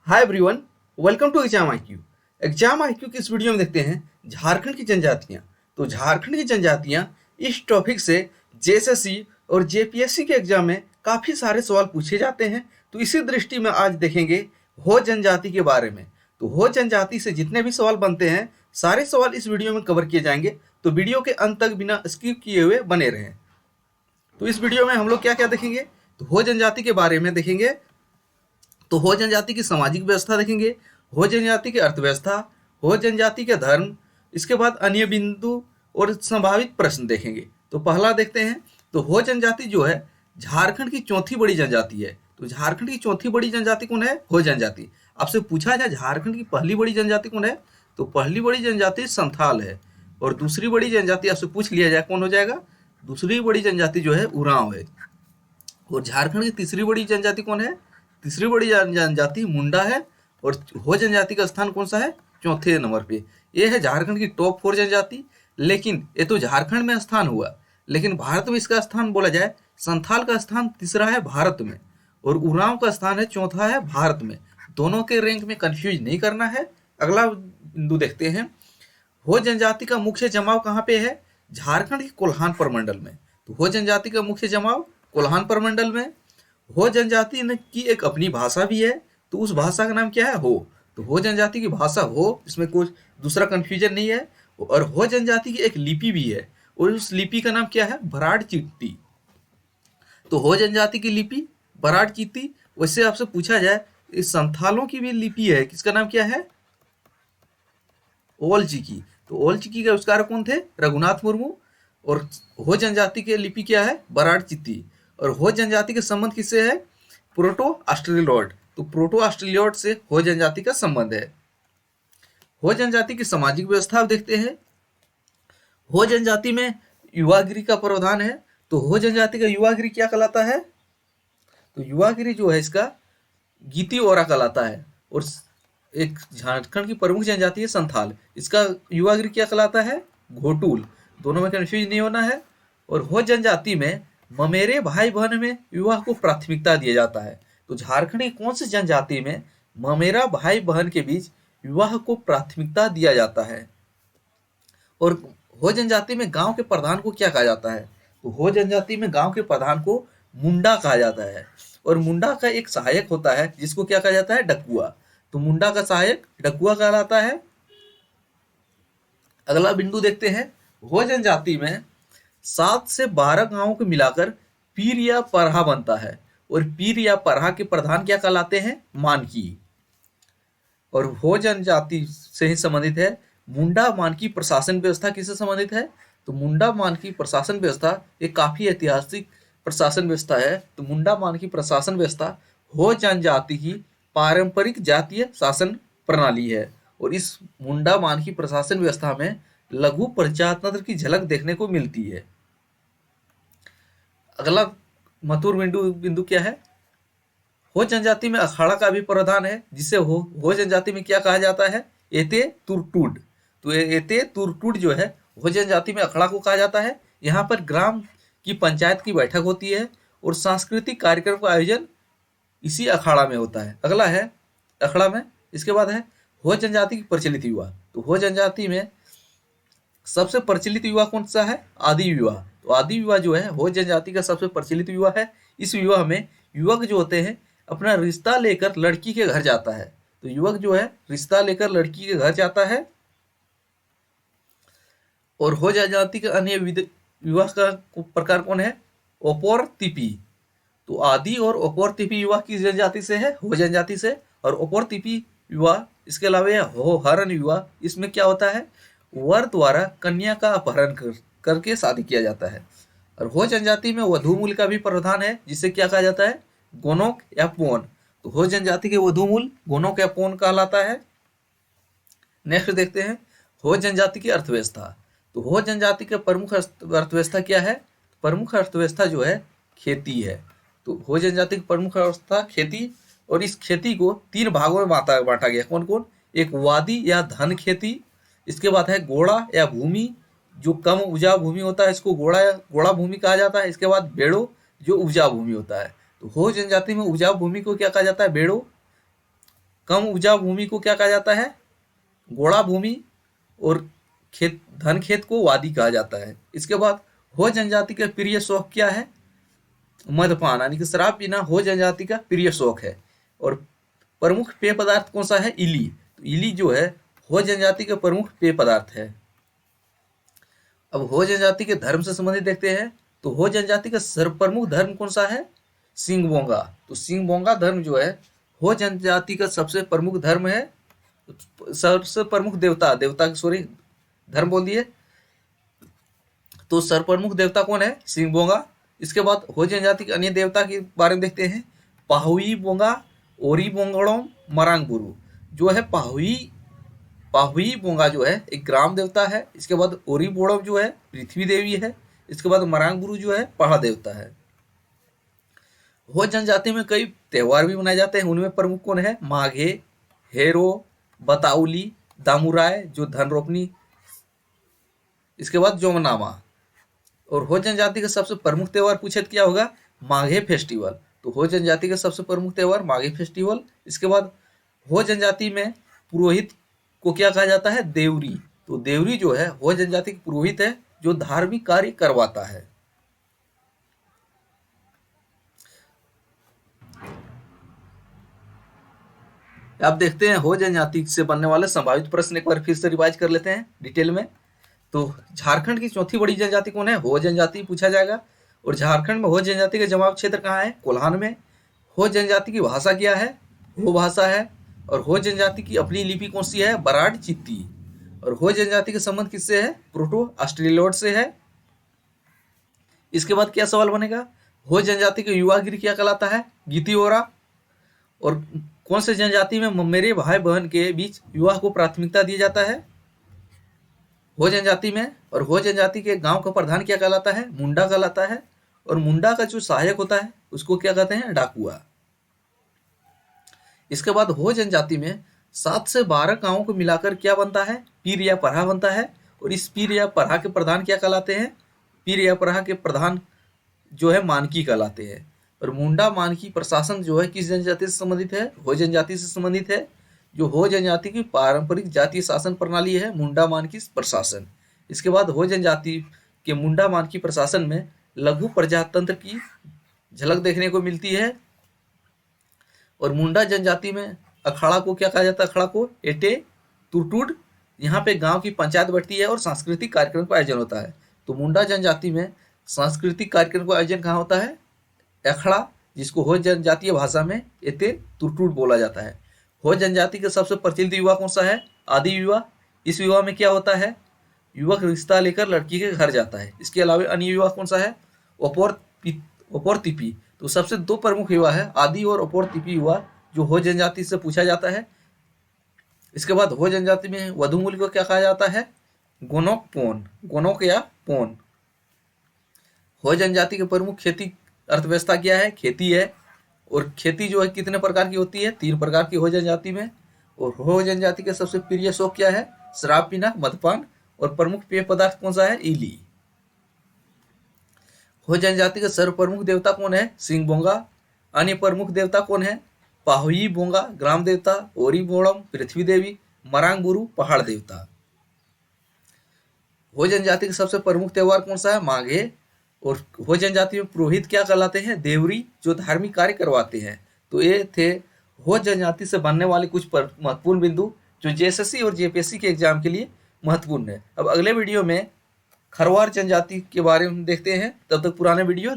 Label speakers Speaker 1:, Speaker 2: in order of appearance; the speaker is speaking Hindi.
Speaker 1: Hi everyone, welcome to exam IQ. Exam IQ की इस वीडियो में देखते हैं झारखंड की जनजातियां। तो झारखंड की जनजातियां इस टॉपिक से जेएसएससी और जेपीएससी के एग्जाम में काफ़ी सारे सवाल पूछे जाते हैं। तो इसी दृष्टि में आज देखेंगे हो जनजाति के बारे में। तो हो जनजाति से जितने भी सवाल बनते हैं सारे सवाल इस वीडियो में कवर किए जाएंगे। तो वीडियो के अंत तक बिना स्किप किए हुए बने रहें। तो इस वीडियो में हम लोग क्या क्या देखेंगे, तो हो जनजाति के बारे में देखेंगे। तो हो जनजाति की सामाजिक व्यवस्था देखेंगे, हो जनजाति की अर्थव्यवस्था, हो जनजाति के धर्म, इसके बाद अन्य बिंदु और संभावित प्रश्न देखेंगे। तो पहला देखते हैं, तो हो जनजाति जो है झारखंड की चौथी बड़ी जनजाति है। तो झारखंड की चौथी बड़ी जनजाति कौन है? हो जनजाति। आपसे पूछा जाए झारखंड की पहली बड़ी जनजाति कौन है, तो पहली बड़ी जनजाति संथाल है। और दूसरी बड़ी जनजाति आपसे पूछ लिया जाए कौन हो जाएगा, दूसरी बड़ी जनजाति जो है उरांव है। और झारखंड की तीसरी बड़ी जनजाति कौन है? तीसरी बड़ी जनजाति मुंडा है। और हो जनजाति का स्थान कौन सा है? चौथे नंबर पे। ये है झारखंड की टॉप 4 जनजाति। लेकिन ये तो झारखंड में स्थान हुआ, लेकिन भारत में इसका स्थान बोला जाए, संथाल का स्थान तीसरा है भारत में और उरांव का स्थान है चौथा है भारत में। दोनों के रैंक में कंफ्यूज नहीं करना है। अगला बिंदु देखते हैं, हो जनजाति का मुख्य जमाव कहाँ पे है? झारखंड के कोल्हान प्रमंडल में। तो हो जनजाति का मुख्य जमाव कोल्हान प्रमंडल में। हो जनजाति की एक अपनी भाषा भी है, तो उस भाषा का नाम क्या है? हो। तो हो जनजाति की भाषा हो, इसमें कुछ दूसरा कंफ्यूजन नहीं है। और हो जनजाति की एक लिपि भी है और उस लिपि का नाम क्या है? बराड़ चिट्टी। तो हो जनजाति की लिपि बराड़ चिट्टी। वैसे आपसे पूछा जाए इस संथालों की भी लिपि है, किसका नाम क्या है? ओल चिकी। तो ओल चिकी के आविष्कार कौन थे? रघुनाथ मुर्मू। और हो जनजाति की लिपि क्या है? बराड़ चित्ती। और हो जनजाति के संबंध किससे है? प्रोटो ऑस्ट्रेलियोइड। तो प्रोटो ऑस्ट्रेलियोइड से हो जनजाति का संबंध है। हो जनजाति की सामाजिक व्यवस्था देखते हैं। हो जनजाति में युवागिरी का प्रावधान है। तो हो जनजाति का युवागिरी क्या कहलाता है? तो युवागिरी जो है इसका गीती ओरा कहलाता है। और एक झारखंड की प्रमुख जनजाति है संथाल, इसका युवागिरी क्या कहलाता है? घोटुल। दोनों में कंफ्यूज नहीं होना है। और हो जनजाति में ममेरे भाई बहन में विवाह को प्राथमिकता दिया जाता है। तो झारखंड की कौन सी जनजाति में ममेरा भाई बहन के बीच विवाह को प्राथमिकता दिया जाता है? और हो जनजाति में गांव के प्रधान को क्या कहा जाता है? तो हो जनजाति में गांव के प्रधान को मुंडा कहा जाता है। और मुंडा का एक सहायक होता है जिसको क्या कहा जाता है? डकुआ। तो मुंडा का सहायक डकुआ कहलाता है। अगला बिंदु देखते हैं, हो जनजाति में 7 से 12 गांवों को मिलाकर पीर या परहा बनता है। और पीर या परहा के प्रधान क्या कहलाते हैं? मानकी। और हो जनजाति से ही संबंधित है मुंडा मानकी प्रशासन व्यवस्था। किससे संबंधित है? तो मुंडा मानकी प्रशासन व्यवस्था एक काफी ऐतिहासिक प्रशासन व्यवस्था है। तो मुंडा मानकी प्रशासन व्यवस्था हो जनजाति की पारंपरिक जातीय शासन प्रणाली है। और इस मुंडा मानकी प्रशासन व्यवस्था में लघु प्रजातंत्र की झलक देखने को मिलती है। अगला महत्वपूर्ण बिंदु क्या है? हो जनजाति में अखाड़ा का भी प्रावधान है, जिसे हो जनजाति में क्या कहा जाता है? एते तुरटुड। तो एते तुरटुड जो है हो जनजाति में अखाड़ा को कहा जाता है। यहाँ पर ग्राम की पंचायत की बैठक होती है और सांस्कृतिक कार्यक्रम का आयोजन इसी अखाड़ा में होता है। अगला है अखाड़ा में, इसके बाद है हो जनजाति की प्रचलित विवाह। तो हो जनजाति में सबसे प्रचलित विवाह कौन सा है? आदि विवाह। तो आदि विवाह जो है हो जनजाति का सबसे प्रचलित विवाह है। इस विवाह में युवक जो होते हैं अपना रिश्ता लेकर लड़की के घर जाता है। तो युवक जो है रिश्ता लेकर लड़की के घर जाता है। और हो जनजाति का अन्य विवाह का प्रकार कौन है? ओपोर तिपी। तो आदि और ओपोर तिपी विवाह किस जनजाति से है? हो जनजाति से। और ओपोर तिपी विवाह, इसके अलावा यह हो हरण विवाह, इसमें क्या होता है? वर द्वारा कन्या का अपहरण करके शादी किया जाता है। और हो जनजाति में वधू मूल्य का भी प्रावधान है, जिसे क्या कहा जाता है? गोनोक या पोन। तो हो जनजाति के वधू मूल्य गोनोक या पोन कहलाता है। नेक्स्ट देखते हैं हो जनजाति की अर्थव्यवस्था। तो हो जनजाति के प्रमुख अर्थव्यवस्था क्या है? प्रमुख अर्थव्यवस्था जो है खेती है। तो हो जनजाति की प्रमुख अर्थव्यवस्था खेती। और इस खेती को 3 भागों में बांटा गया। कौन कौन? एक वादी या धन खेती, इसके बाद है गोड़ा या भूमि, जो कम उपजाऊ भूमि होता है इसको गोड़ा भूमि कहा जाता है। इसके बाद बेड़ो, जो उपजाऊ भूमि होता है। तो हो जनजाति में उपजाऊ भूमि को क्या कहा जाता है? बेड़ो। कम उपजाऊ भूमि को क्या कहा जाता है? गोड़ा भूमि। और धन खेत को वादी कहा जाता है। इसके बाद हो जनजाति का प्रिय शौक क्या है? मदपान, यानी कि शराब पीना हो जनजाति का प्रिय शौक है। और प्रमुख पेय पदार्थ कौन सा है? इली। तो इली जो है हो जनजाति का प्रमुख पेय पदार्थ है। अब हो जनजाति के धर्म से संबंधित देखते हैं। तो हो जनजाति का सर्वप्रमुख धर्म कौन सा है? सिंगबोंगा। तो सिंगबोंगा धर्म जो है हो जनजाति का सबसे प्रमुख धर्म है। सबसे प्रमुख धर्म बोल दिए। तो सर्वप्रमुख देवता कौन है? सिंगबोंगा। इसके बाद हो जनजाति के अन्य देवता के बारे में देखते हैं। पाहुई बोंगा, ओरी बोंगड़ों, मरांग बुरु। जो है पाहुई बोंगा जो है एक ग्राम देवता है। इसके बाद ओरी बोड़ो जो है पृथ्वी देवी है। इसके बाद मरांग बुरु जो है पहाड़ देवता है। हो जनजाति में कई त्योहार भी मनाए जाते हैं। उनमें प्रमुख कौन है? माघे, हेरो, बताउली, दामुराय जो धन रोपनी। इसके बाद जोमनामा। और हो जनजाति का सबसे प्रमुख त्योहार पूछे तो क्या होगा? माघे फेस्टिवल। तो हो जनजाति का सबसे प्रमुख त्योहार माघे फेस्टिवल। इसके बाद हो जनजाति में पुरोहित को क्या कहा जाता है? देवरी। तो देवरी जो है हो जनजाति का पुरोहित है जो धार्मिक कार्य करवाता है। अब देखते हैं हो जनजाति से बनने वाले संभावित प्रश्न एक बार फिर से रिवाइज कर लेते हैं डिटेल में। तो झारखंड की चौथी बड़ी जनजाति कौन है? हो जनजाति पूछा जाएगा। और झारखंड में हो जनजाति का जमाव क्षेत्र कहाँ है? कोल्हान में। हो जनजाति की भाषा क्या है? हो भाषा है। और हो जनजाति की अपनी लिपि कौन सी है? बराड़ चित्ती। और हो जनजाति का संबंध किससे है? प्रोटो ऑस्ट्रेलियोट से है। इसके बाद क्या सवाल बनेगा? हो जनजाति के युवा गिर क्या कहलाता है? गीतियोरा। और कौन से जनजाति में मेरे भाई बहन के बीच विवाह को प्राथमिकता दिया जाता है? हो जनजाति में। और हो जनजाति के गांव का प्रधान क्या कहलाता है? मुंडा कहलाता है। और मुंडा का जो सहायक होता है उसको क्या कहते हैं? डाकुआ। इसके बाद हो जनजाति में 7 से 12 गांवों को मिलाकर क्या बनता है? पीर या परहा बनता है। और इस पीर या परहा के प्रधान क्या कहलाते हैं? पीर या परहा के प्रधान जो है मानकी कहलाते हैं। और मुंडा मानकी प्रशासन जो है किस जनजाति से संबंधित है? हो जनजाति से संबंधित है। जो हो जनजाति की पारंपरिक जातीय शासन प्रणाली है मुंडा मानकी प्रशासन। इसके बाद हो जनजाति के मुंडा मानकी प्रशासन में लघु प्रजातंत्र की झलक देखने को मिलती है। और मुंडा जनजाति में अखाड़ा को क्या कहा जाता है? अखाड़ा को एटे तुरटुड। यहाँ पे गांव की पंचायत बैठती है और सांस्कृतिक कार्यक्रम का आयोजन होता है। तो मुंडा जनजाति में सांस्कृतिक कार्यक्रम का आयोजन कहाँ होता है? अखाड़ा, जिसको हो जनजातीय भाषा में एते तुरटुड बोला जाता है। हो जनजाति का सबसे प्रचलित विवाह कौन सा है? आदि विवाह। इस विवाह में क्या होता है? युवक रिश्ता लेकर लड़की के घर जाता है। इसके अलावा अन्य विवाह कौन सा है? ओपोर तिपी। तो सबसे 2 प्रमुख विवाह है, आदि और ओपोर तिपी विवाह, जो हो जनजाति से पूछा जाता है। इसके बाद हो जनजाति में वधु मूल्य को क्या कहा जाता है? गोनोक या पोन। हो जनजाति के प्रमुख खेती अर्थव्यवस्था क्या है? खेती है। और खेती जो है कितने प्रकार की होती है? 3 प्रकार की हो जनजाति में। और हो जनजाति के सबसे प्रिय शौक क्या है? शराब पीना, मदपान। और प्रमुख पेय पदार्थ कौन सा है? इली। हो जनजाति का सर्व प्रमुख देवता कौन है? सिंगबोंगा। अन्य प्रमुख देवता कौन है? पाहुई बोंगा ग्राम देवता, ओरी बोड़म पृथ्वी देवी, मरांग बुरु पहाड़ देवता। हो जनजाति का सबसे प्रमुख त्योहार कौन सा है? माघे। और हो जनजाति में पुरोहित क्या कहलाते हैं? देवरी, जो धार्मिक कार्य करवाते हैं। तो ये थे हो जनजाति से बनने वाले कुछ महत्वपूर्ण बिंदु जो जेएसएससी और जेपीएससी के एग्जाम के लिए महत्वपूर्ण है। अब अगले वीडियो में खरवार जनजाति के बारे में देखते हैं। तब तक पुराने वीडियो